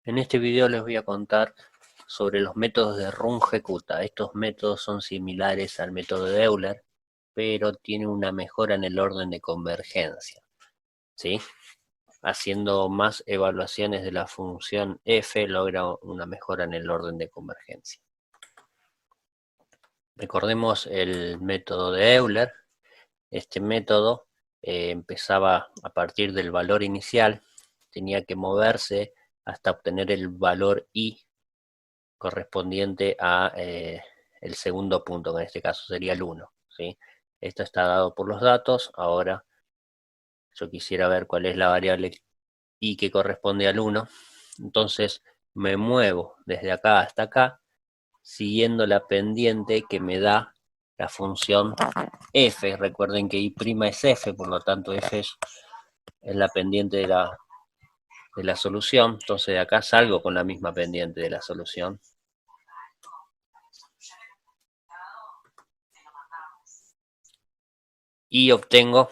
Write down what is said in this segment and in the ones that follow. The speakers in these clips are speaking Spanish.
En este video les voy a contar sobre los métodos de Runge-Kutta. Estos métodos son similares al método de Euler, pero tienen una mejora en el orden de convergencia, ¿sí? Haciendo más evaluaciones de la función f logra una mejora en el orden de convergencia. Recordemos el método de Euler. Este método empezaba a partir del valor inicial, tenía que moverse hasta obtener el valor i correspondiente a el segundo punto, que en este caso sería el 1, ¿sí? Esto está dado por los datos. Ahora yo quisiera ver cuál es la variable i que corresponde al 1. Entonces me muevo desde acá hasta acá, siguiendo la pendiente que me da la función f. Recuerden que i' es f, por lo tanto f es la pendiente de la solución. Entonces de acá salgo con la misma pendiente de la solución. Y obtengo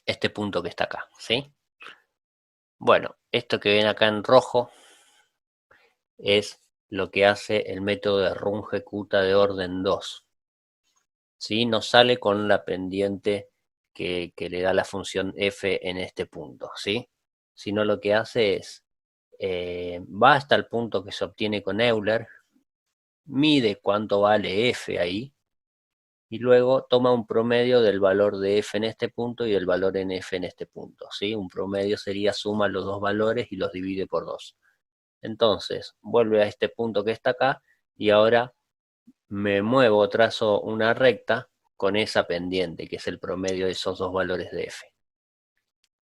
este punto que está acá, ¿sí? Bueno, esto que ven acá en rojo es lo que hace el método de Runge-Kutta de orden 2. ¿Sí? No sale con la pendiente que le da la función f en este punto, ¿sí? Sino lo que hace es, va hasta el punto que se obtiene con Euler, mide cuánto vale f ahí, y luego toma un promedio del valor de f en este punto y el valor en f en este punto, ¿sí? Un promedio sería suma los dos valores y los divide por 2. Entonces, vuelve a este punto que está acá y ahora me muevo, trazo una recta con esa pendiente, que es el promedio de esos dos valores de f.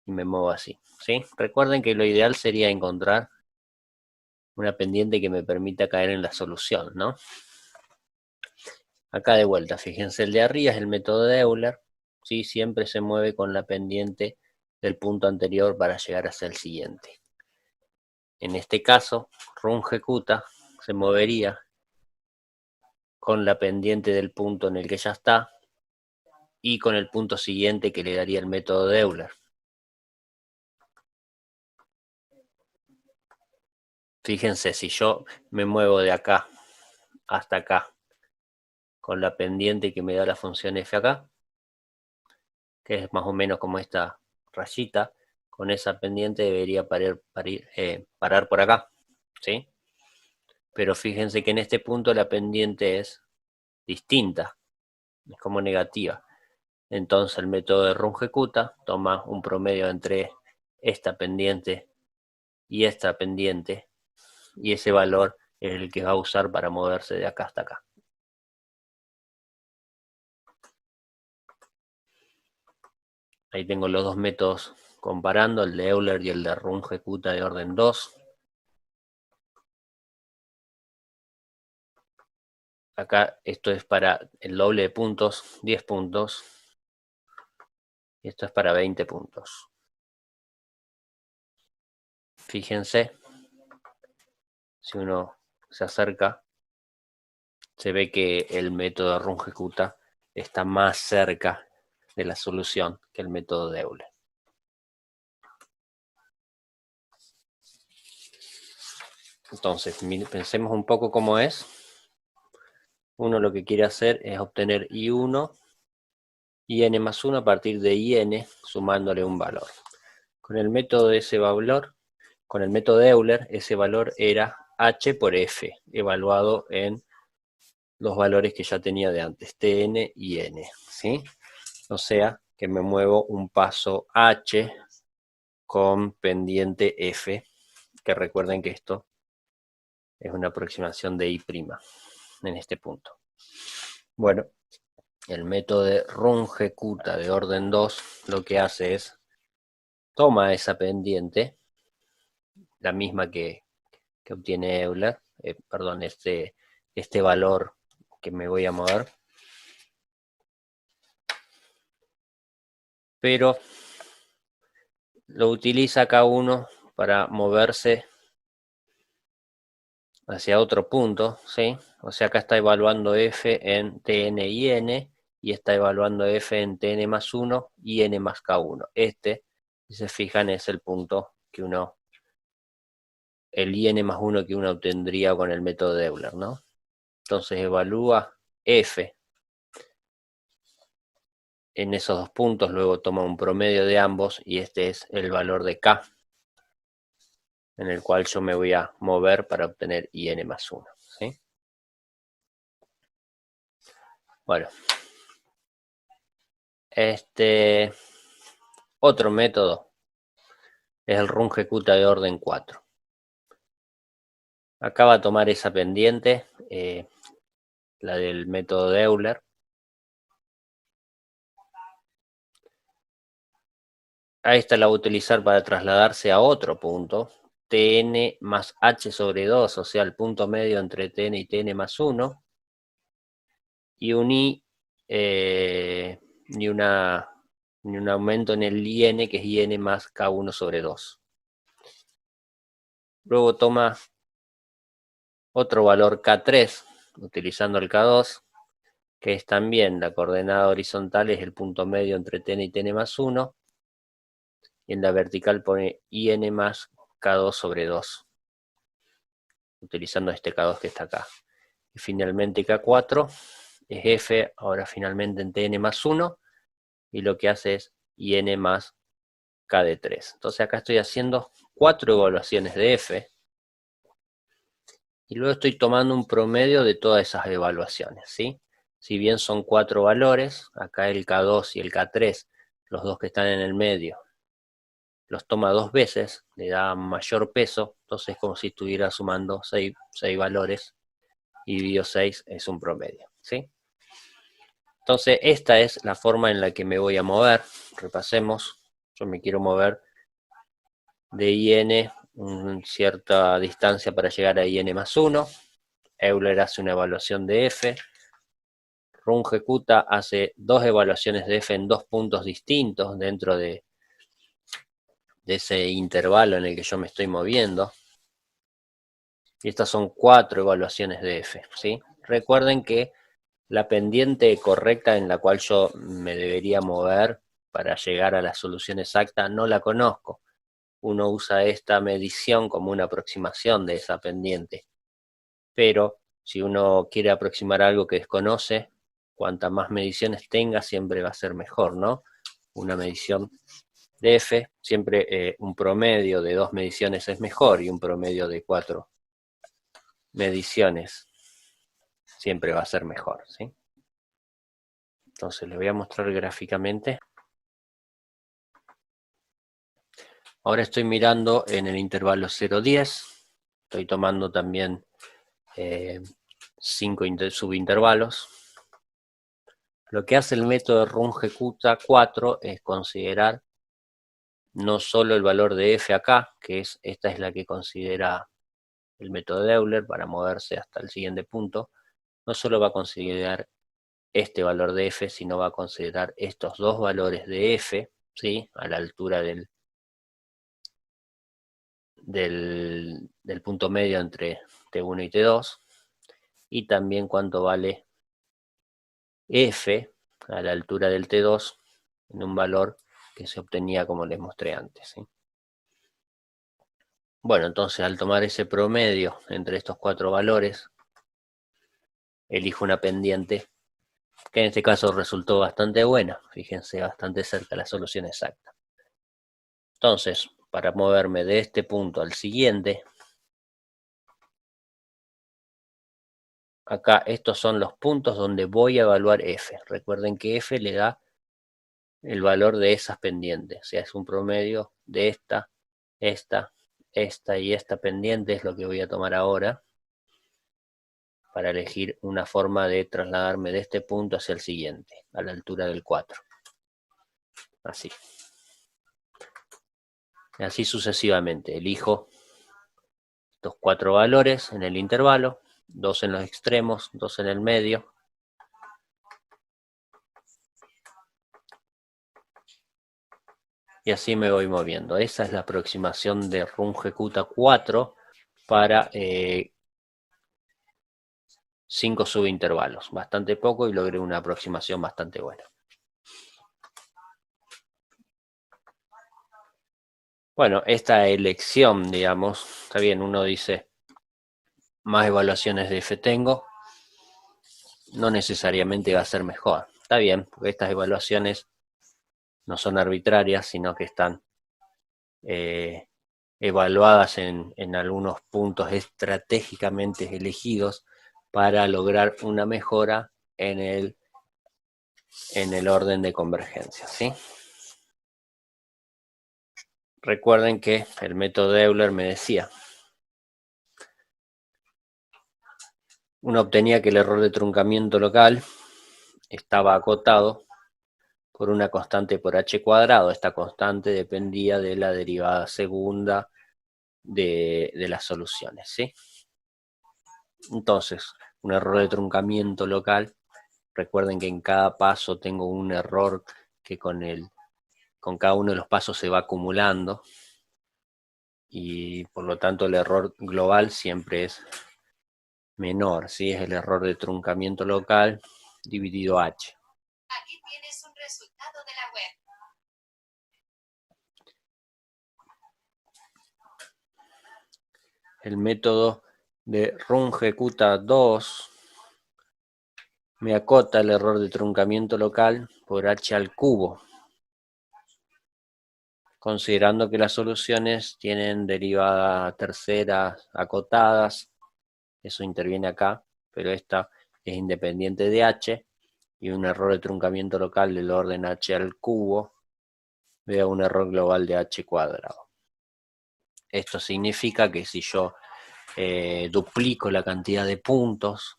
Y me muevo así, ¿sí? Recuerden que lo ideal sería encontrar una pendiente que me permita caer en la solución, ¿no? Acá de vuelta, fíjense, el de arriba es el método de Euler, ¿sí? Siempre se mueve con la pendiente del punto anterior para llegar hacia el siguiente. En este caso, Runge-Kutta se movería con la pendiente del punto en el que ya está y con el punto siguiente que le daría el método de Euler. Fíjense, si yo me muevo de acá hasta acá con la pendiente que me da la función f acá, que es más o menos como esta rayita, con esa pendiente debería parar por acá, ¿sí? Pero fíjense que en este punto la pendiente es distinta, es como negativa. Entonces el método de Runge-Kutta toma un promedio entre esta pendiente y esta pendiente, y ese valor es el que va a usar para moverse de acá hasta acá. Ahí tengo los dos métodos comparando, el de Euler y el de Runge-Kutta de orden 2. Acá esto es para el doble de puntos, 10 puntos. Y esto es para 20 puntos. Fíjense, si uno se acerca, se ve que el método de Runge-Kutta está más cerca de la solución que el método de Euler. Entonces, pensemos un poco cómo es. Uno lo que quiere hacer es obtener I1 y n más 1 a partir de IN, sumándole un valor. Con el método de ese valor, con el método de Euler, ese valor era h por f, evaluado en los valores que ya tenía de antes, tn y n, ¿sí? O sea, que me muevo un paso h con pendiente f, que recuerden que esto es una aproximación de I' en este punto. Bueno, el método de Runge-Kutta de orden 2 lo que hace es, toma esa pendiente, la misma que obtiene Euler, perdón, este valor que me voy a mover, pero lo utiliza cada uno para moverse hacia otro punto, ¿sí? O sea, acá está evaluando f en tn y n, y está evaluando f en tn más 1 y n más k1. Este, si se fijan, es el punto que uno el IN más 1 que uno obtendría con el método de Euler, ¿no? Entonces evalúa F en esos dos puntos, luego toma un promedio de ambos y este es el valor de K, en el cual yo me voy a mover para obtener IN más 1, ¿sí? Bueno, otro método es el Runge-Kutta de orden 4. Acá va a tomar esa pendiente, la del método de Euler. A esta la voy a utilizar para trasladarse a otro punto, Tn más h sobre 2, o sea, el punto medio entre Tn y Tn más 1, y uní ni un aumento en el IN, que es IN más K1 sobre 2. Luego toma otro valor K3, utilizando el K2, que es también la coordenada horizontal, es el punto medio entre Tn y Tn más 1, y en la vertical pone IN más K2 sobre 2, utilizando este K2 que está acá. Y finalmente K4 es F, ahora finalmente en Tn más 1, y lo que hace es IN más K de 3. Entonces acá estoy haciendo 4 evaluaciones de F, y luego estoy tomando un promedio de todas esas evaluaciones, ¿sí? Si bien son 4 valores, acá el K2 y el K3, los dos que están en el medio, los toma 2 veces, le da mayor peso, entonces es como si estuviera sumando 6 valores, y dividido 6 es un promedio, ¿sí? Entonces esta es la forma en la que me voy a mover. Repasemos. Yo me quiero mover de IN cierta distancia para llegar a IN más 1. Euler hace una evaluación de F. Runge-Kutta hace 2 evaluaciones de F en 2 puntos distintos dentro de ese intervalo en el que yo me estoy moviendo. Y estas son 4 evaluaciones de F, ¿sí? Recuerden que la pendiente correcta en la cual yo me debería mover para llegar a la solución exacta no la conozco. Uno usa esta medición como una aproximación de esa pendiente. Pero si uno quiere aproximar algo que desconoce, cuantas más mediciones tenga, siempre va a ser mejor, ¿no? Una medición de F, siempre un promedio de 2 mediciones es mejor, y un promedio de 4 mediciones siempre va a ser mejor, ¿sí? Entonces les voy a mostrar gráficamente. Ahora estoy mirando en el intervalo 0,10. Estoy tomando también 5 subintervalos. Lo que hace el método de Runge-Kutta 4 es considerar no solo el valor de F acá, que esta es la que considera el método de Euler para moverse hasta el siguiente punto. No solo va a considerar este valor de F, sino va a considerar estos dos valores de F, ¿sí? A la altura del punto medio entre T1 y T2, y también cuánto vale F a la altura del T2 en un valor que se obtenía como les mostré antes, ¿sí? Bueno, entonces al tomar ese promedio entre estos 4 valores, elijo una pendiente que en este caso resultó bastante buena, fíjense, bastante cerca de la solución exacta. Entonces, para moverme de este punto al siguiente, acá estos son los puntos donde voy a evaluar F. Recuerden que F le da el valor de esas pendientes, o sea, es un promedio de esta y esta pendiente, es lo que voy a tomar ahora para elegir una forma de trasladarme de este punto hacia el siguiente, a la altura del 4. Así. Y así sucesivamente. Elijo estos 4 valores en el intervalo, 2 en los extremos, 2 en el medio. Y así me voy moviendo. Esa es la aproximación de Runge-Kutta 4 para 5 subintervalos. Bastante poco y logré una aproximación bastante buena. Bueno, esta elección, digamos, está bien, uno dice, más evaluaciones de F tengo, no necesariamente va a ser mejor. Está bien, porque estas evaluaciones no son arbitrarias, sino que están eh, evaluadas en algunos puntos estratégicamente elegidos para lograr una mejora en el orden de convergencia, ¿sí? Recuerden que el método de Euler me decía, uno obtenía que el error de truncamiento local estaba acotado por una constante por h cuadrado. Esta constante dependía de la derivada segunda de las soluciones, ¿sí? Entonces, un error de truncamiento local, recuerden que en cada paso tengo un error que con cada uno de los pasos se va acumulando, y por lo tanto el error global siempre es menor, ¿sí? Es el error de truncamiento local dividido h. Aquí tienes un resultado de la web. El método de Runge-Kutta-2 me acota el error de truncamiento local por h al cubo, considerando que las soluciones tienen derivada tercera acotadas. Eso interviene acá, pero esta es independiente de h, y un error de truncamiento local del orden h al cubo me da un error global de h cuadrado. Esto significa que si yo duplico la cantidad de puntos,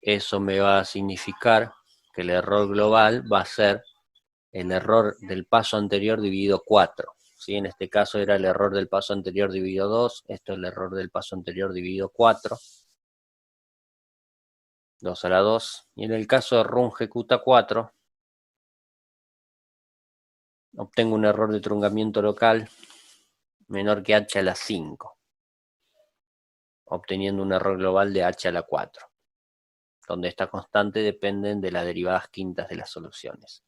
eso me va a significar que el error global va a ser el error del paso anterior dividido 4. ¿Sí? En este caso era el error del paso anterior dividido 2, esto es el error del paso anterior dividido 4, 2 a la 2, y en el caso de Runge-Kutta-4, obtengo un error de truncamiento local menor que h a la 5, obteniendo un error global de h a la 4, donde esta constante dependen de las derivadas quintas de las soluciones.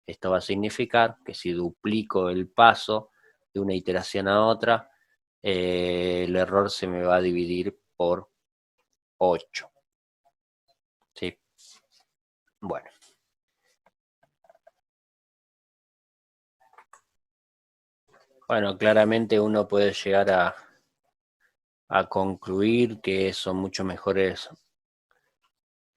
Esto va a significar que si duplico el paso de una iteración a otra, el error se me va a dividir por 8. ¿Sí? Bueno. Bueno, claramente uno puede llegar a concluir que son mucho mejores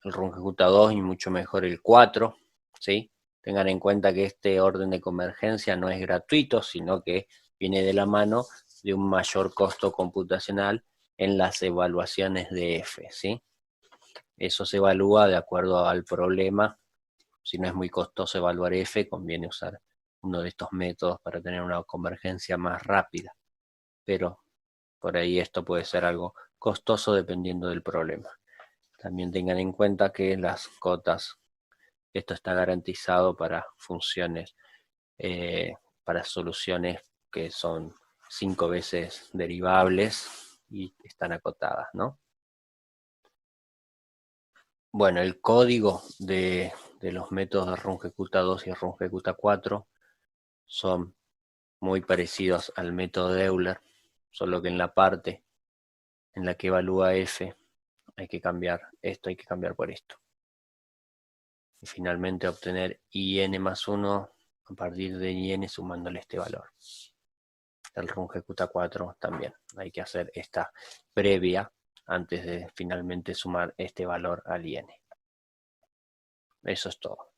el Runge-Kutta 2 y mucho mejor el 4, ¿sí? Tengan en cuenta que este orden de convergencia no es gratuito, sino que viene de la mano de un mayor costo computacional en las evaluaciones de F, ¿sí? Eso se evalúa de acuerdo al problema. Si no es muy costoso evaluar F, conviene usar uno de estos métodos para tener una convergencia más rápida. Pero por ahí esto puede ser algo costoso dependiendo del problema. También tengan en cuenta que las cotas, esto está garantizado para funciones, para soluciones que son 5 veces derivables y están acotadas, ¿no? Bueno, el código de los métodos de Runge-Kutta 2 y Runge-Kutta 4 son muy parecidos al método de Euler, solo que en la parte en la que evalúa F hay que cambiar esto, hay que cambiar por esto. Y finalmente obtener IN más 1 a partir de IN sumándole este valor. El Runge-Kutta 4 también hay que hacer esta previa antes de finalmente sumar este valor al IN. Eso es todo.